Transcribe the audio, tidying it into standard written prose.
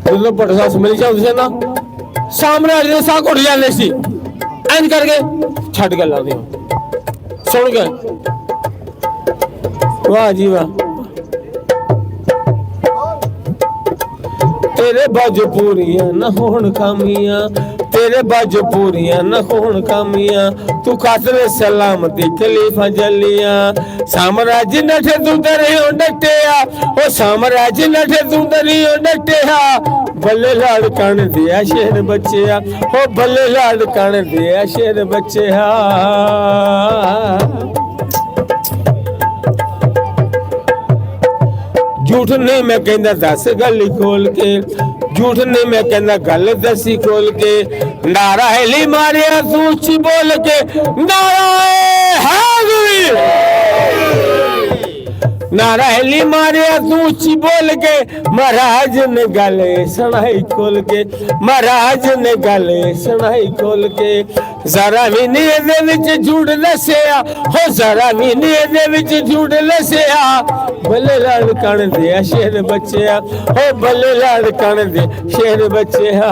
ਜਦੋਂ ਭੱਟ ਸਾਹਿਬ ਮਿਲ ਜਾਂਦੇ ਸੀ ਨਾ ਸਾਹਮਣੇ ਵਾਲੇ ਦੇ ਸਾਹ ਘੁੱਟ ਜਾਂਦੇ ਸੀ ਇੰਜ ਕਰਕੇ ਛੱਡ ਕੇ ਲਾਉਂਦੇ ਸੁਣ ਕੇ ਵਾਹ ਜੀ ਵਾਹ तेरे बाज पूरियां न होन खामियां तेरे बाज पूरियां न होन खामियां तू खातरे सलामती खलीफा जलियां साम्राज्य नठे तू दरियो डटिया ओ साम्राज्य नठे तू दरियो डटिया बल्ले लाड़ कण दिया शेर बच्चिया ओ बल्ले लाड़ कण दिया शेर बच्चिया झूठ नहीं मैं कहना दस गल खोल के झूठ नहीं मैं कहना गल दसी खोल के नारा हेली मारिया तू उच्ची बोल के नारा नारा हेली मारिया तू उच्ची बोल के महाराज ने गले सुनाई खोल के महाराज ने गले सुनाई खोल के जरा भी नहीं दे विच झूठ दसिया हो जरा भी नहीं दे विच झूठ दसिया बल्ले लाड़ कण दिया शेर बच्चिया हो बल्ले लाड़ कण दे शेर बच्चिया।